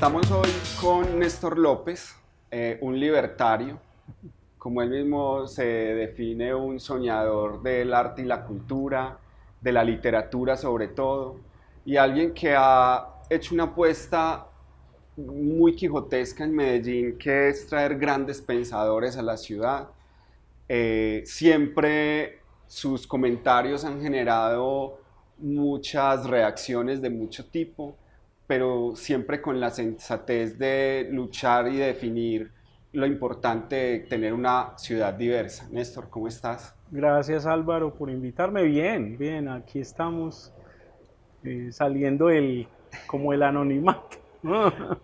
Estamos hoy con Néstor López, un libertario, como él mismo se define, un soñador del arte y la cultura, de la literatura sobre todo, y alguien que ha hecho una apuesta muy quijotesca en Medellín, que es traer grandes pensadores a la ciudad. Siempre sus comentarios han generado muchas reacciones de mucho tipo, pero siempre con la sensatez de luchar y definir lo importante de tener una ciudad diversa. Néstor, ¿cómo estás? Gracias Álvaro por invitarme. Bien, bien, aquí estamos saliendo como el anonimato.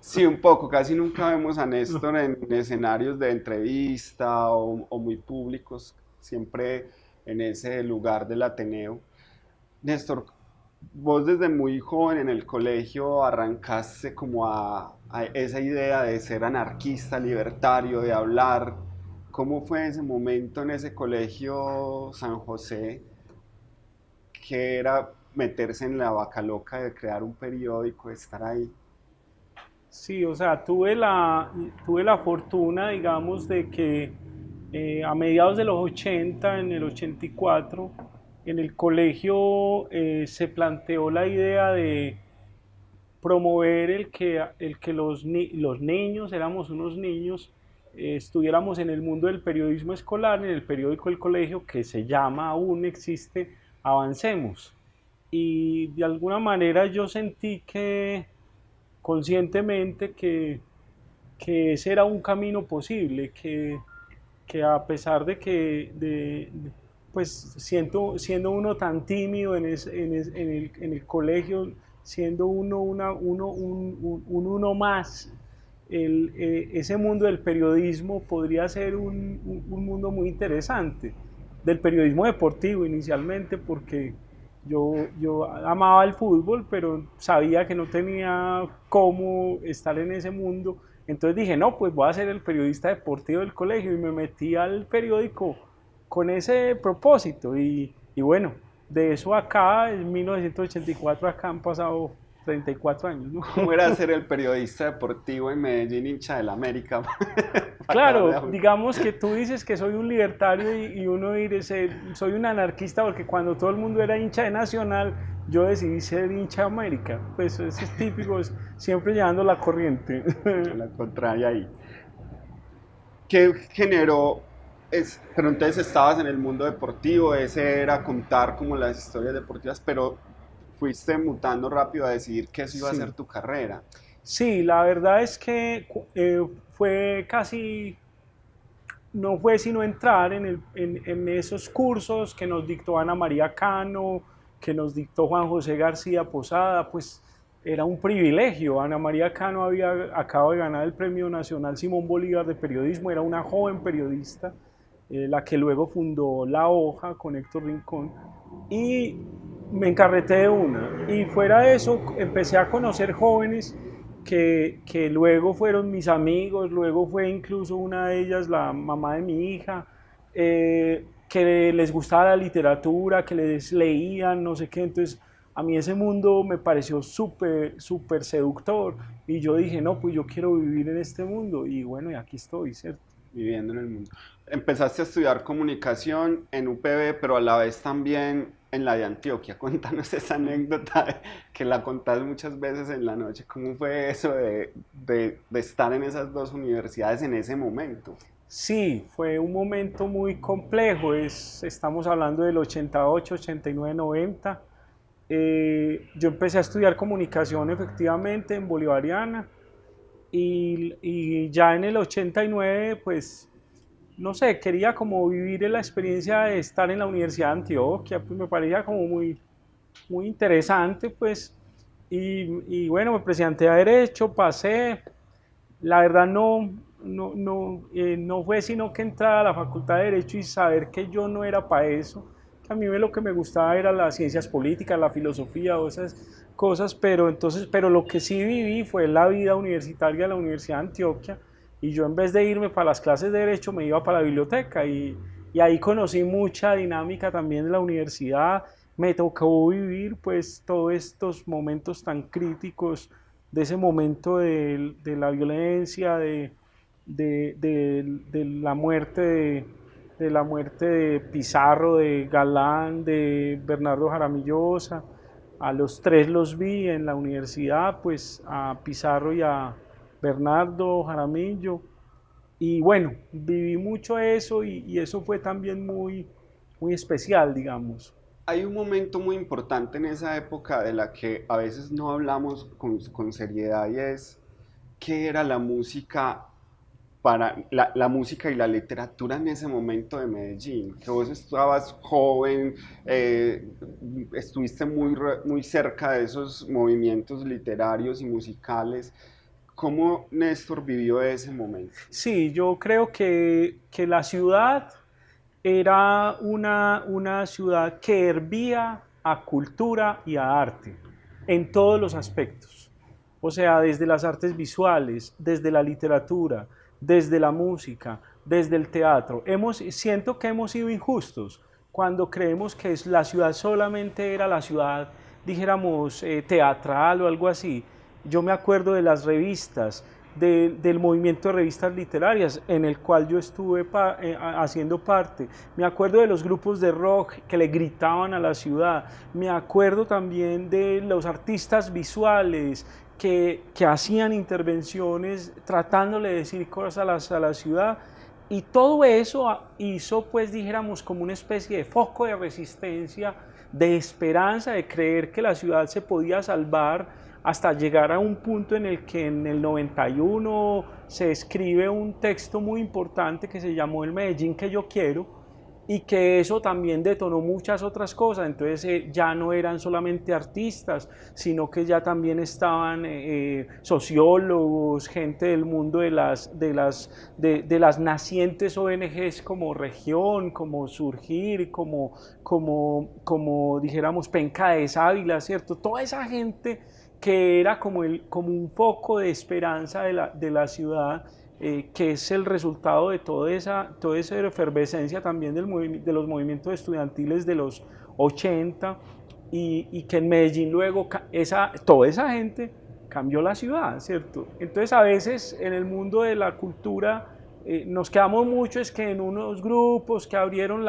Sí, un poco, casi nunca vemos a Néstor en escenarios de entrevista o muy públicos, siempre en ese lugar del Ateneo. Néstor, vos desde muy joven en el colegio arrancaste como a esa idea de ser anarquista, libertario, de hablar. ¿Cómo fue ese momento en ese colegio San José, que era meterse en la vaca loca de crear un periódico, de estar ahí? Sí, o sea, tuve la fortuna, digamos, de que a mediados de los 80, en el 84, en el colegio se planteó la idea de promover el que los niños, éramos unos niños, estuviéramos en el mundo del periodismo escolar, en el periódico del colegio, que se llama, aún existe, Avancemos. Y de alguna manera yo sentí que conscientemente que ese era un camino posible, que a pesar de pues siendo uno tan tímido en el colegio, siendo uno más, ese mundo del periodismo podría ser un mundo muy interesante, del periodismo deportivo inicialmente, porque yo amaba el fútbol, pero sabía que no tenía cómo estar en ese mundo. Entonces dije, no, pues voy a ser el periodista deportivo del colegio y me metí al periódico con ese propósito. Y bueno, de eso acá, en 1984, acá han pasado 34 años, ¿no? ¿Cómo era ser el periodista deportivo en Medellín, hincha del América? Para acabar de Claro, hablar. digamos que tú dices que soy un libertario y uno dice, soy un anarquista porque cuando todo el mundo era hincha de Nacional, yo decidí ser hincha de América. Pues eso es típico, es siempre llevando la corriente. La contraria ahí. ¿Qué generó? Pero entonces estabas en el mundo deportivo, ese era contar como las historias deportivas, pero fuiste mutando rápido a decidir que eso iba a ser Sí, tu carrera. sí, la verdad es que fue casi, no fue sino entrar en esos cursos que nos dictó Ana María Cano, que nos dictó Juan José García Posada, pues era un privilegio. Ana María Cano acaba de ganar el Premio Nacional Simón Bolívar de Periodismo, era una joven periodista, la que luego fundó La Hoja con Héctor Rincón, y me encarreté de una. Y fuera de eso, empecé a conocer jóvenes que luego fueron mis amigos, luego fue incluso una de ellas la mamá de mi hija, que les gustaba la literatura, que les leían, no sé qué. Entonces a mí ese mundo me pareció súper, súper seductor y yo dije, no, pues yo quiero vivir en este mundo y bueno, y aquí estoy, ¿cierto? Viviendo en el mundo. Empezaste a estudiar comunicación en UPB, pero a la vez también en la de Antioquia. Cuéntanos esa anécdota que la contás muchas veces en la noche. ¿Cómo fue eso de estar en esas dos universidades en ese momento? Sí, fue un momento muy complejo, estamos hablando del 88, 89, 90. Yo empecé a estudiar comunicación efectivamente en Bolivariana y ya en el 89, pues, no sé, quería como vivir la experiencia de estar en la Universidad de Antioquia, pues me parecía como muy, muy interesante, pues, y bueno, me presenté a Derecho, pasé, la verdad no fue sino que entrar a la Facultad de Derecho y saber que yo no era para eso, que a mí lo que me gustaba era las ciencias políticas, la filosofía o esas cosas, pero lo que sí viví fue la vida universitaria de la Universidad de Antioquia, y yo en vez de irme para las clases de Derecho me iba para la biblioteca, y ahí conocí mucha dinámica también de la universidad. Me tocó vivir pues todos estos momentos tan críticos de ese momento de la violencia, de la muerte de Pizarro, de Galán, de Bernardo Jaramillo Osa. A los tres los vi en la universidad, pues a Pizarro y a Bernardo Jaramillo. Y bueno, viví mucho eso y eso fue también muy especial, digamos. Hay un momento muy importante en esa época de la que a veces no hablamos con seriedad y es qué era la música para la música y la literatura en ese momento de Medellín, que vos estabas joven, estuviste muy cerca de esos movimientos literarios y musicales. ¿Cómo Néstor vivió ese momento? Sí, yo creo que la ciudad era una ciudad que hervía a cultura y a arte en todos los aspectos. O sea, desde las artes visuales, desde la literatura, desde la música, desde el teatro. Siento que hemos sido injustos cuando creemos que la ciudad solamente era la ciudad, dijéramos, teatral o algo así. Yo me acuerdo de las revistas, del movimiento de revistas literarias en el cual yo estuve haciendo parte. Me acuerdo de los grupos de rock que le gritaban a la ciudad. Me acuerdo también de los artistas visuales que hacían intervenciones tratándole de decir cosas a la ciudad. Y todo eso hizo, pues dijéramos, como una especie de foco de resistencia, de esperanza, de creer que la ciudad se podía salvar hasta llegar a un punto en el que en el 91 se escribe un texto muy importante que se llamó El Medellín que yo quiero, y que eso también detonó muchas otras cosas. Entonces ya no eran solamente artistas, sino que ya también estaban sociólogos, gente del mundo de las nacientes ONGs como Región, como Surgir, como dijéramos Penca de Ávila, ¿cierto? Toda esa gente que era como un foco de esperanza de la ciudad, que es el resultado de toda esa efervescencia también de los movimientos estudiantiles de los 80, y que en Medellín luego toda esa gente cambió la ciudad, ¿cierto? Entonces a veces en el mundo de la cultura nos quedamos mucho es que en unos grupos que abrieron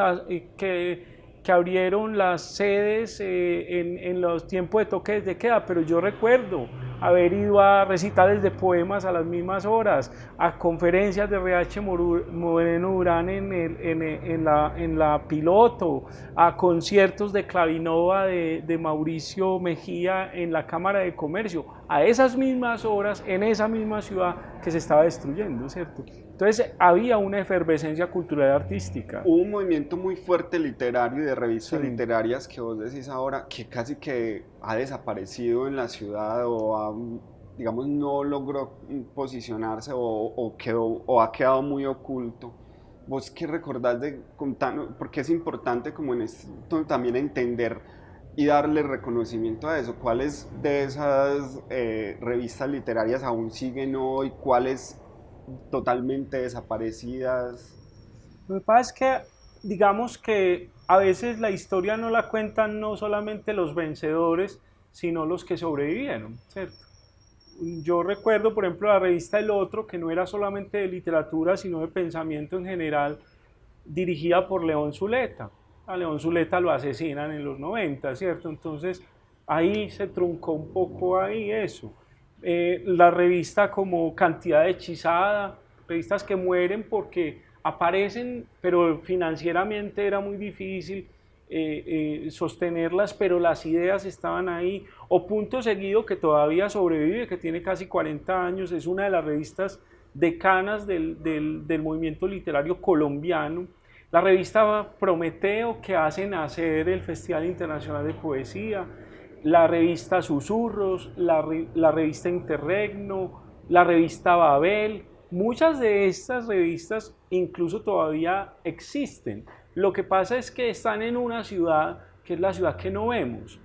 las sedes en los tiempos de toques de queda, pero yo recuerdo haber ido a recitales de poemas a las mismas horas, a conferencias de RH Moreno Durán en la Piloto, a conciertos de Clavinova de Mauricio Mejía en la Cámara de Comercio, a esas mismas horas, en esa misma ciudad que se estaba destruyendo, ¿cierto? Entonces había una efervescencia cultural y artística. Hubo un movimiento muy fuerte literario y de revistas Sí. literarias que vos decís ahora que casi que ha desaparecido en la ciudad digamos, no logró posicionarse o ha quedado muy oculto. ¿Vos qué recordás de contarnos? Porque es importante como en esto también entender y darle reconocimiento a eso. ¿Cuáles de esas revistas literarias aún siguen hoy? ¿Cuáles totalmente desaparecidas? Lo que pasa es que, digamos que a veces la historia no la cuentan no solamente los vencedores, sino los que sobrevivieron, ¿cierto? Yo recuerdo, por ejemplo, la revista El Otro, que no era solamente de literatura, sino de pensamiento en general, dirigida por León Zuleta. A León Zuleta lo asesinan en los 90, ¿cierto? Entonces ahí se truncó un poco ahí eso. La revista como Cantidad Hechizada, revistas que mueren porque aparecen, pero financieramente era muy difícil sostenerlas, pero las ideas estaban ahí. O Punto Seguido, que todavía sobrevive, que tiene casi 40 años, es una de las revistas decanas del movimiento literario colombiano. La revista Prometeo, que hace nacer el Festival Internacional de Poesía, la revista Susurros, la revista Interregno, la revista Babel. Muchas de estas revistas incluso todavía existen. Lo que pasa es que están en una ciudad que es la ciudad que no vemos,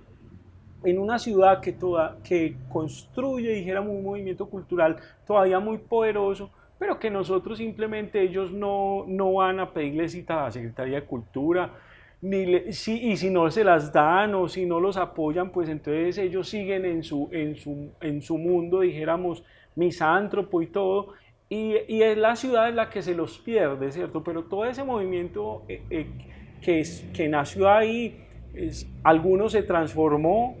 en una ciudad que construye, dijéramos, un movimiento cultural todavía muy poderoso, pero que nosotros simplemente ellos no van a pedirle cita a la Secretaría de Cultura, y si no se las dan o si no los apoyan, pues entonces ellos siguen en su mundo, dijéramos, misántropo y todo, y es la ciudad en la que se los pierde, ¿cierto? Pero todo ese movimiento que nació ahí, algunos se transformó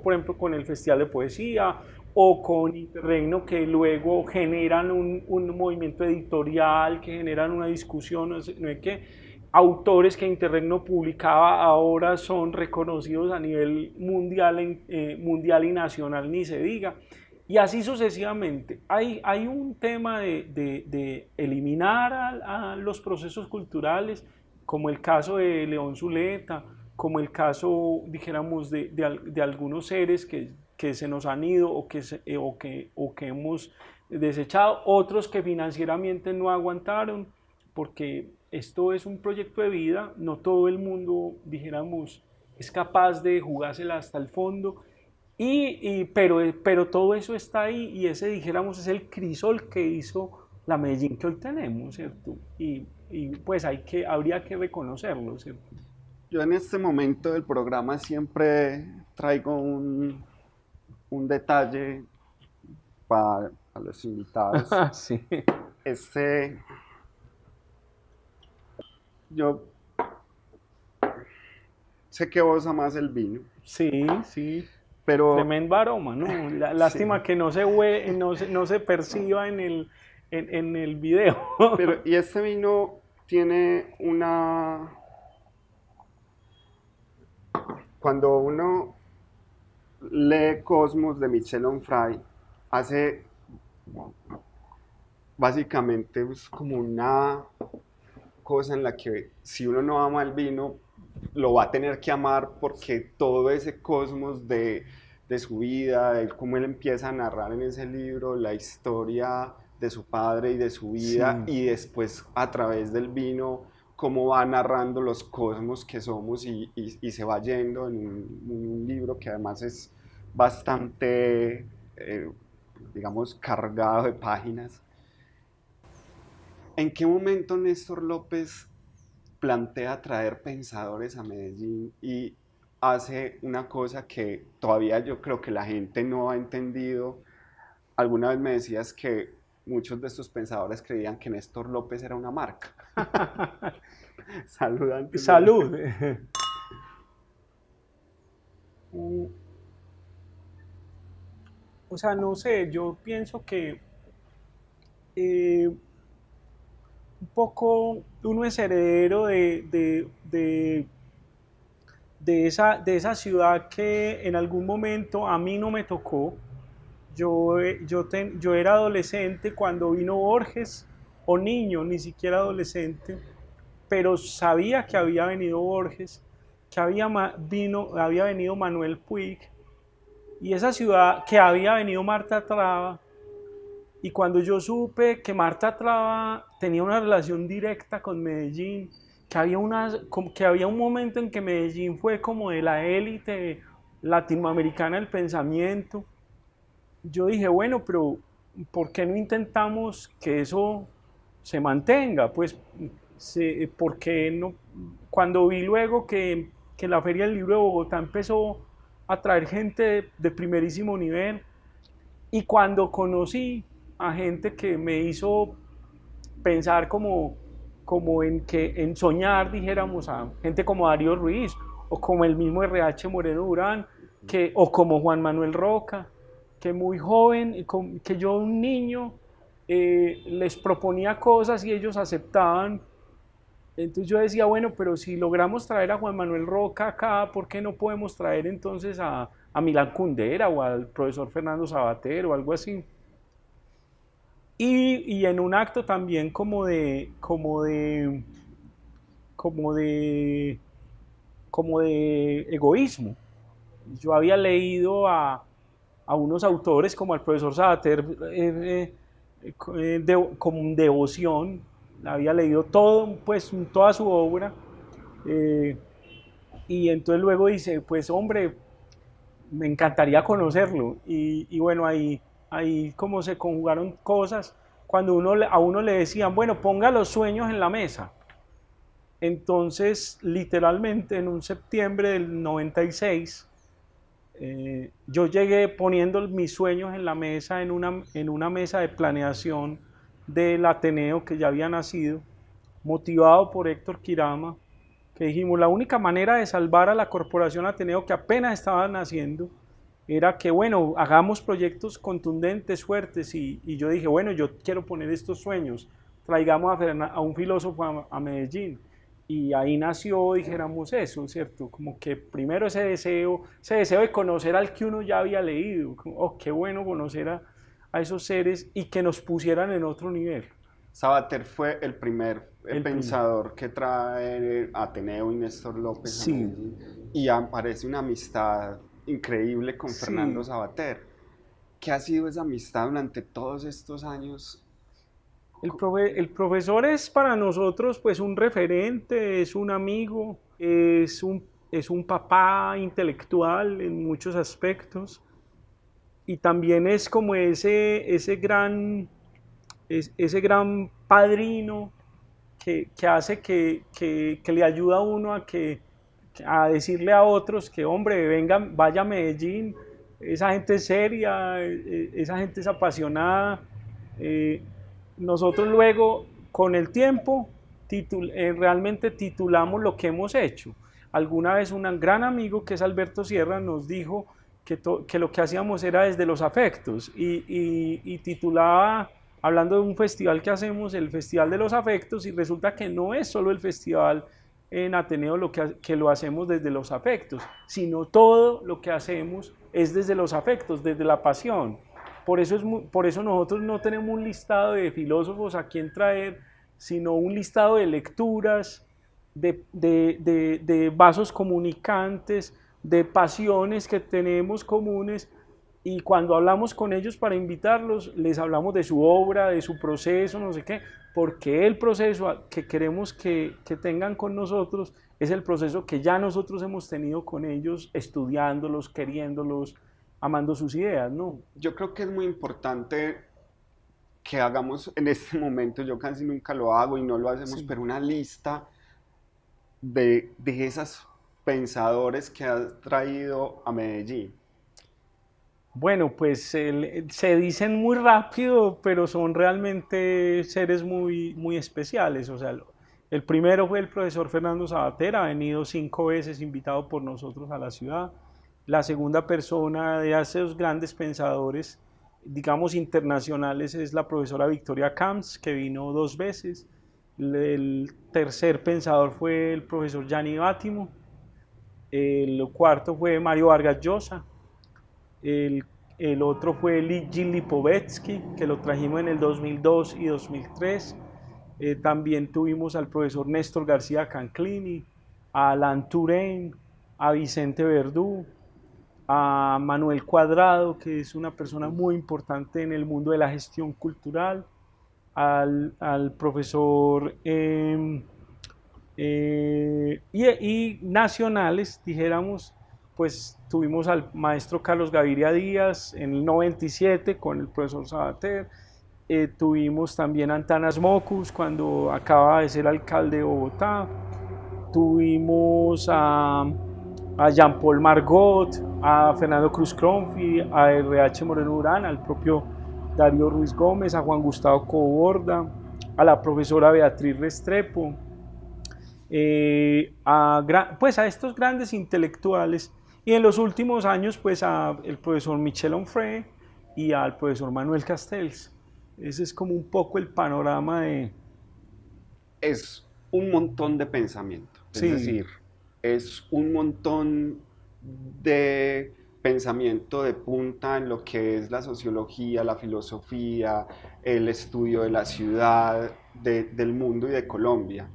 por ejemplo con el Festival de Poesía o con Interregno, que luego generan un movimiento editorial, que generan una discusión, no es que autores que Interregno publicaba ahora son reconocidos a nivel mundial, mundial y nacional, ni se diga. Y así sucesivamente. Hay un tema de eliminar a los procesos culturales, como el caso de León Zuleta, como el caso, dijéramos, de algunos seres que se nos han ido o que hemos desechado, otros que financieramente no aguantaron, porque esto es un proyecto de vida, no todo el mundo, dijéramos, es capaz de jugársela hasta el fondo, pero todo eso está ahí y ese, dijéramos, es el crisol que hizo la Medellín que hoy tenemos, ¿cierto? Y pues habría que reconocerlo, ¿cierto? Yo en este momento del programa siempre traigo un detalle para los invitados. Sí. Yo sé que vos amás el vino. Sí, sí. Pero, tremendo aroma, ¿no? Lástima sí. Que no se perciba en el video. Pero, y este vino tiene Cuando uno lee Cosmos de Michel Onfray, hace básicamente como una cosa en la que si uno no ama el vino, lo va a tener que amar, porque todo ese cosmos de su vida, de cómo él empieza a narrar en ese libro la historia de su padre y de su vida, sí. Y después a través del vino cómo va narrando los cosmos que somos y se va yendo en un libro que además es bastante, digamos, cargado de páginas. ¿En qué momento Néstor López plantea traer pensadores a Medellín y hace una cosa que todavía yo creo que la gente no ha entendido? Alguna vez me decías que muchos de estos pensadores creían que Néstor López era una marca. Salud antes. Salud. O sea, no sé, yo pienso que un poco uno es heredero de esa ciudad que en algún momento a mí no me tocó. Yo era adolescente cuando vino Borges, o niño, ni siquiera adolescente, pero sabía que había venido Borges, que había venido Manuel Puig, y esa ciudad, que había venido Marta Traba. Y cuando yo supe que Marta Traba tenía una relación directa con Medellín, que había un momento en que Medellín fue como de la élite latinoamericana del pensamiento, yo dije, bueno, pero ¿por qué no intentamos que eso se mantenga? Pues, ¿por qué no? Cuando vi luego que la Feria del Libro de Bogotá empezó a traer gente de primerísimo nivel, y cuando conocí a gente que me hizo pensar como en soñar, dijéramos, a gente como Darío Ruiz, o como el mismo RH Moreno Durán, o como Juan Manuel Roca, que muy joven, que yo un niño les proponía cosas y ellos aceptaban. Entonces yo decía, bueno, pero si logramos traer a Juan Manuel Roca acá, ¿por qué no podemos traer entonces a Milán Kundera o al profesor Fernando Sabater o algo así? Y en un acto también como de egoísmo. Yo había leído a unos autores como al profesor Sabater con devoción, había leído toda su obra, y entonces luego dice, pues hombre, me encantaría conocerlo, y bueno, ahí como se conjugaron cosas, cuando a uno le decían, bueno, ponga los sueños en la mesa, Entonces, literalmente en un septiembre del 96, yo llegué poniendo mis sueños en la mesa, en una mesa de planeación del Ateneo que ya había nacido, motivado por Héctor Quirama, que dijimos, la única manera de salvar a la Corporación Ateneo que apenas estaba naciendo, era que, bueno, hagamos proyectos contundentes, fuertes, y yo dije, bueno, yo quiero poner estos sueños, traigamos a un filósofo a Medellín, y ahí nació, dijéramos eso, ¿cierto? Como que primero ese deseo de conocer al que uno ya había leído, como, oh, qué bueno conocer a esos seres y que nos pusieran en otro nivel. Sabater fue el primer El primer. pensador que trae Ateneo y Néstor López a Sí, Medellín y aparece una amistad increíble con Fernando sí. Sabater. ¿Qué ha sido esa amistad durante todos estos años? El profesor es para nosotros pues un referente, es un amigo, es un papá intelectual en muchos aspectos y también es como ese gran padrino que hace que le ayuda a uno a decirle a otros que, hombre, vengan, vaya a Medellín, esa gente es seria, esa gente es apasionada. Eh, Nosotros luego, con el tiempo, realmente titulamos lo que hemos hecho. Alguna vez un gran amigo, que es Alberto Sierra, nos dijo que lo que hacíamos era desde los afectos y titulaba, hablando de un festival que hacemos, el Festival de los Afectos, y resulta que no es solo el festival en Ateneo que lo hacemos desde los afectos, sino todo lo que hacemos es desde los afectos, desde la pasión. Por eso nosotros no tenemos un listado de filósofos a quien traer, sino un listado de lecturas, de vasos comunicantes, de pasiones que tenemos comunes, y cuando hablamos con ellos para invitarlos, les hablamos de su obra, de su proceso, no sé qué, porque el proceso que queremos que tengan con nosotros es el proceso que ya nosotros hemos tenido con ellos, estudiándolos, queriéndolos, amando sus ideas, ¿no? Yo creo que es muy importante que hagamos en este momento, yo casi nunca lo hago y no lo hacemos, Sí. pero una lista de esos pensadores que has traído a Medellín. Bueno, pues se dicen muy rápido, pero son realmente seres muy especiales. O sea, el primero fue el profesor Fernando Sabater, ha venido 5 veces invitado por nosotros a la ciudad. La segunda persona de esos grandes pensadores, digamos internacionales, es la profesora Victoria Camps, que vino 2 veces. El tercer pensador fue el profesor Gianni Bátimo. El cuarto fue Mario Vargas Llosa. El, el otro fue Gil Lipovetsky, que lo trajimos en el 2002 y 2003. También tuvimos al profesor Néstor García Canclini, a Alan Touraine, a Vicente Verdú, a Manuel Cuadrado, que es una persona muy importante en el mundo de la gestión cultural, al profesor y nacionales, dijéramos, pues tuvimos al maestro Carlos Gaviria Díaz en el 97 con el profesor Sabater, tuvimos también a Antanas Mocus cuando acaba de ser alcalde de Bogotá, tuvimos a Jean-Paul Margot, a Fernando Cruz Cronfi, a RH Moreno Urán, al propio Darío Ruiz Gómez, a Juan Gustavo Coborda, a la profesora Beatriz Restrepo, pues a estos grandes intelectuales, y en los últimos años pues al profesor Michel Onfray y al profesor Manuel Castells. Ese es como un poco el panorama de... Es un montón de pensamiento, es Sí, decir, es un montón de pensamiento de punta en lo que es la sociología, la filosofía, el estudio de la ciudad, del mundo y de Colombia.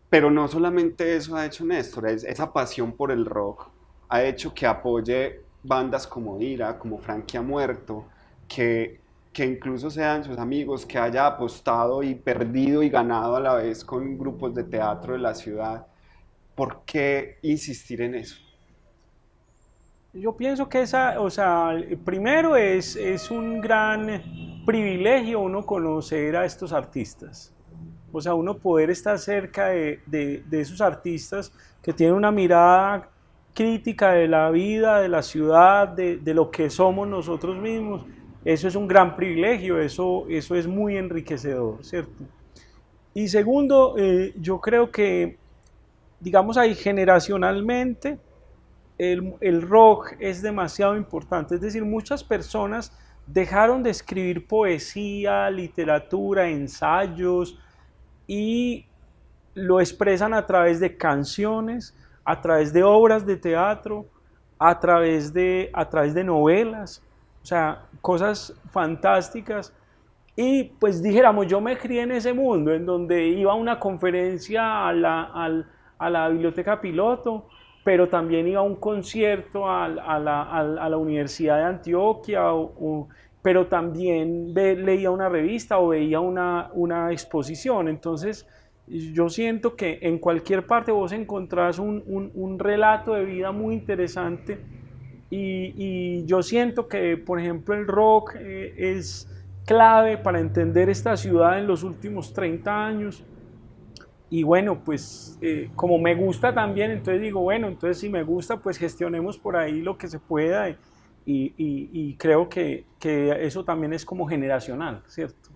Pero no solamente eso ha hecho Néstor, esa pasión por el rock ha hecho que apoye bandas como Ira, como Frankie ha muerto, que incluso sean sus amigos, que haya apostado y perdido y ganado a la vez con grupos de teatro de la ciudad. ¿Por qué insistir en eso? yo pienso que o sea, primero es un gran privilegio uno conocer a estos artistas. O sea, uno poder estar cerca de esos artistas que tienen una mirada crítica de la vida, de la ciudad, de lo que somos nosotros mismos, eso es un gran privilegio, eso es muy enriquecedor, ¿cierto? Y segundo, yo creo que, digamos ahí generacionalmente, el rock es demasiado importante. Es decir, muchas personas dejaron de escribir poesía, literatura, ensayos y lo expresan a través de canciones, a través de obras de teatro, a través de novelas, o sea, cosas fantásticas. Y pues dijéramos, yo me crié en ese mundo, en donde iba a una conferencia a la biblioteca piloto, pero también iba a un concierto a la Universidad de Antioquia, pero también leía una revista o veía una exposición. Entonces, yo siento que en cualquier parte vos encontrás un relato de vida muy interesante y yo siento que, por ejemplo, el rock es clave para entender esta ciudad en los últimos 30 años. Y bueno, pues como me gusta también, entonces digo, bueno, entonces si me gusta, pues gestionemos por ahí lo que se pueda y creo que eso también es como generacional, ¿cierto?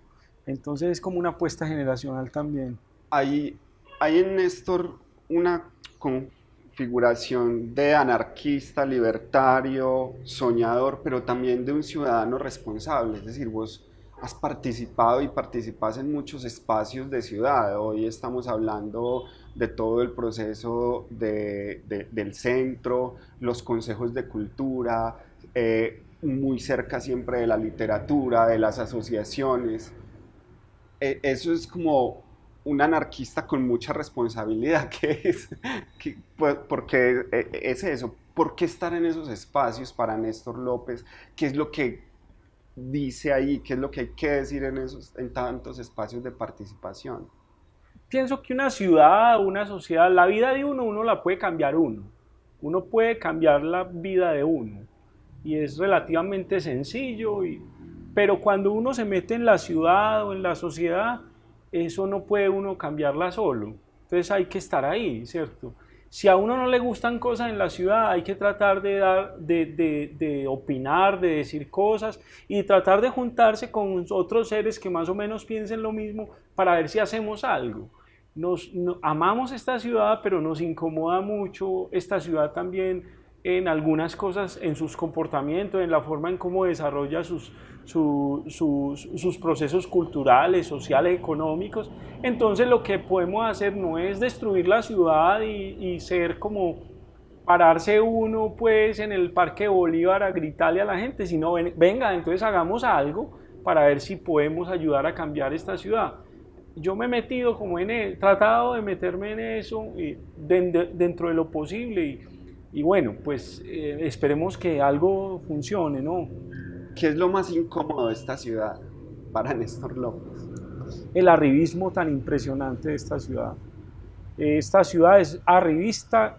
Entonces es como una apuesta generacional también. Hay, hay en Néstor una configuración de anarquista, libertario, soñador, pero también de un ciudadano responsable. Es decir, vos has participado y participas en muchos espacios de ciudad. Hoy estamos hablando de todo el proceso del centro, los consejos de cultura, muy cerca siempre de la literatura, de las asociaciones. Eso es como un anarquista con mucha responsabilidad, porque es eso, ¿por qué estar en esos espacios para Néstor López? ¿Qué es lo que dice ahí? ¿Qué es lo que hay que decir en tantos espacios de participación? Pienso que una ciudad, una sociedad, la vida de uno la puede cambiar uno. Uno puede cambiar la vida de uno. Y es relativamente sencillo, pero cuando uno se mete en la ciudad o en la sociedad, eso no puede uno cambiarla solo. Entonces hay que estar ahí, ¿cierto? Si a uno no le gustan cosas en la ciudad, hay que tratar de opinar, de decir cosas y tratar de juntarse con otros seres que más o menos piensen lo mismo para ver si hacemos algo. Amamos esta ciudad, pero nos incomoda mucho esta ciudad también en algunas cosas, en sus comportamientos, en la forma en cómo desarrolla sus procesos culturales, sociales, económicos. Entonces lo que podemos hacer no es destruir la ciudad y ser como pararse uno pues en el Parque Bolívar a gritarle a la gente, sino venga, entonces hagamos algo para ver si podemos ayudar a cambiar esta ciudad. Yo me he metido como he tratado de meterme en eso dentro de lo posible y bueno, pues esperemos que algo funcione, ¿no? ¿Qué es lo más incómodo de esta ciudad para Néstor López? El arribismo tan impresionante de esta ciudad. Esta ciudad es arribista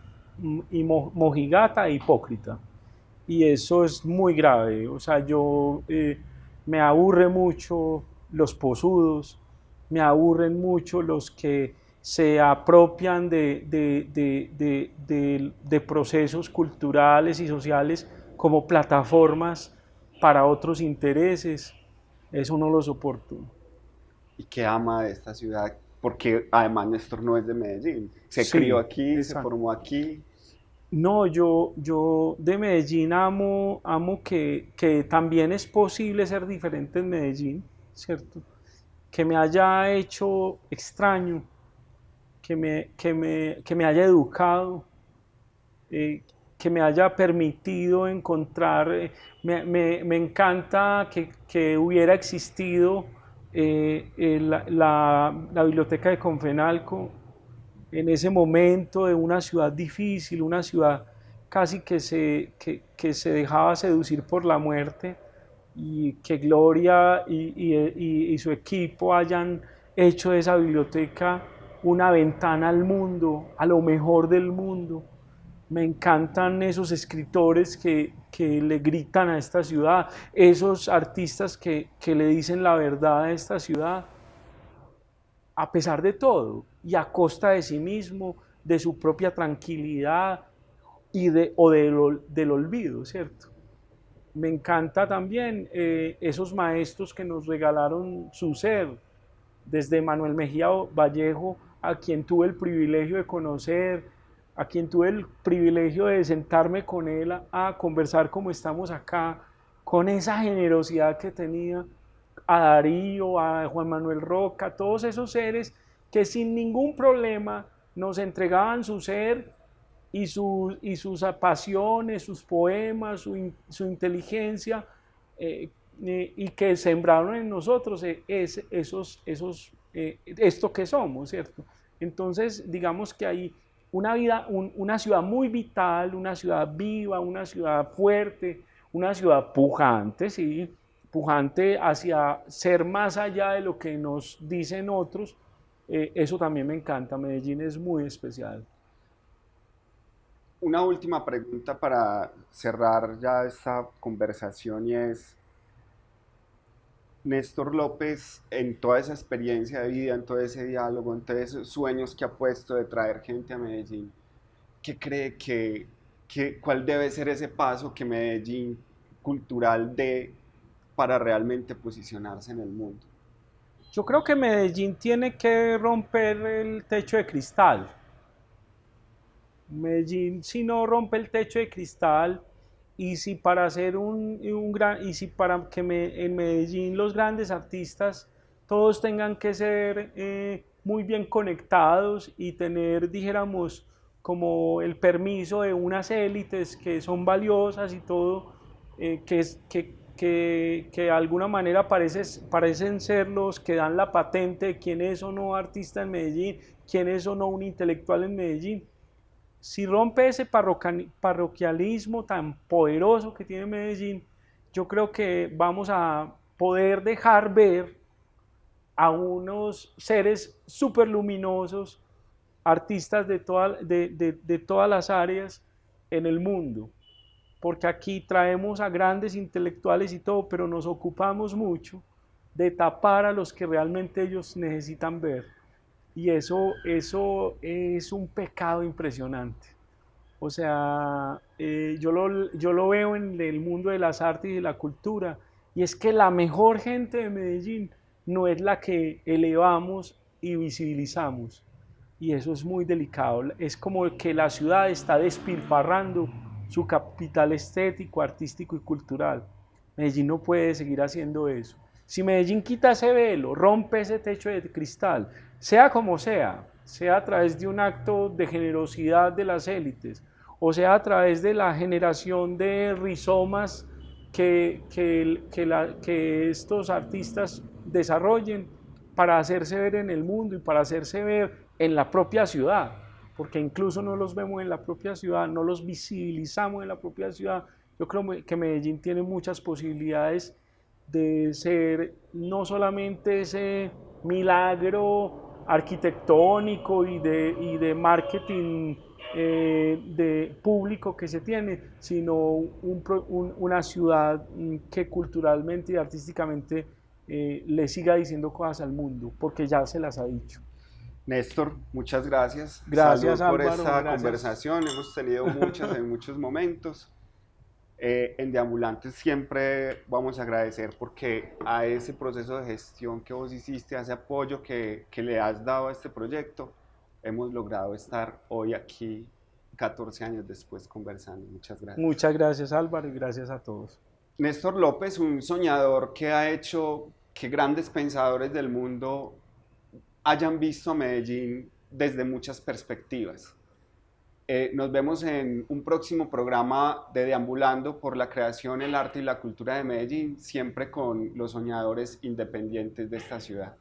y mojigata e hipócrita. Y eso es muy grave. O sea, me aburre mucho los posudos, me aburren mucho los que se apropian de procesos culturales y sociales como plataformas para otros intereses. Eso no lo soporto. ¿Y qué ama de esta ciudad? Porque además Néstor no es de Medellín. Se crió Sí, aquí, se exacto. formó aquí. No, yo de Medellín amo que también es posible ser diferente en Medellín, ¿cierto? Que me haya hecho extraño, que me haya educado, eh, que me haya permitido encontrar, me encanta que hubiera existido la biblioteca de Confenalco en ese momento de una ciudad difícil, una ciudad casi que se dejaba seducir por la muerte y que Gloria y su equipo hayan hecho de esa biblioteca una ventana al mundo, a lo mejor del mundo. Me encantan esos escritores que le gritan a esta ciudad, esos artistas que le dicen la verdad a esta ciudad. a pesar de todo y a costa de sí mismo, de su propia tranquilidad del olvido, ¿cierto? Me encanta también esos maestros que nos regalaron su ser, desde Manuel Mejía Vallejo, a quien tuve el privilegio de conocer, a quien tuve el privilegio de sentarme con él a conversar como estamos acá, con esa generosidad que tenía, a Darío, a Juan Manuel Roca, todos esos seres que sin ningún problema nos entregaban su ser y sus pasiones, sus poemas, su inteligencia, y que sembraron en nosotros esto que somos, ¿cierto? Entonces, digamos que hay una ciudad muy vital, una ciudad viva, una ciudad fuerte, una ciudad pujante, ¿sí? Pujante hacia ser más allá de lo que nos dicen otros. Eso también me encanta. Medellín es muy especial. Una última pregunta para cerrar ya esta conversación y es, Néstor López, en toda esa experiencia de vida, en todo ese diálogo, en todos esos sueños que ha puesto de traer gente a Medellín, ¿qué cree cuál debe ser ese paso que Medellín cultural dé para realmente posicionarse en el mundo? Yo creo que Medellín tiene que romper el techo de cristal. Medellín, si no rompe el techo de cristal, y si para hacer y si para que en Medellín los grandes artistas todos tengan que ser muy bien conectados y tener, dijéramos, como el permiso de unas élites que son valiosas y todo, que de alguna manera parecen ser los que dan la patente de quién es o no artista en Medellín, quién es o no un intelectual en Medellín. Si rompe ese parroquialismo tan poderoso que tiene Medellín, yo creo que vamos a poder dejar ver a unos seres súper luminosos, artistas de todas las áreas en el mundo. Porque aquí traemos a grandes intelectuales y todo, pero nos ocupamos mucho de tapar a los que realmente ellos necesitan ver. Y eso es un pecado impresionante. O sea, yo lo veo en el mundo de las artes y de la cultura, y es que la mejor gente de Medellín no es la que elevamos y visibilizamos. Y eso es muy delicado. Es como que la ciudad está despilfarrando su capital estético, artístico y cultural. Medellín no puede seguir haciendo eso. Si Medellín quita ese velo, rompe ese techo de cristal, sea como sea a través de un acto de generosidad de las élites, o sea a través de la generación de rizomas que estos artistas desarrollen para hacerse ver en el mundo y para hacerse ver en la propia ciudad, porque incluso no los vemos en la propia ciudad, no los visibilizamos en la propia ciudad. Yo creo que Medellín tiene muchas posibilidades de ser no solamente ese milagro arquitectónico y de marketing de público que se tiene, sino una ciudad que culturalmente y artísticamente le siga diciendo cosas al mundo, porque ya se las ha dicho. Néstor, muchas gracias. Gracias, Salud por Álvaro, esta gracias. conversación. Hemos tenido muchas en muchos momentos. En Deambulantes siempre vamos a agradecer porque a ese proceso de gestión que vos hiciste, a ese apoyo que le has dado a este proyecto, hemos logrado estar hoy aquí 14 años después conversando. Muchas gracias. Muchas gracias, Álvaro, y gracias a todos. Néstor López, un soñador que ha hecho que grandes pensadores del mundo hayan visto a Medellín desde muchas perspectivas. Nos vemos en un próximo programa de Deambulando por la creación, el arte y la cultura de Medellín, siempre con los soñadores independientes de esta ciudad.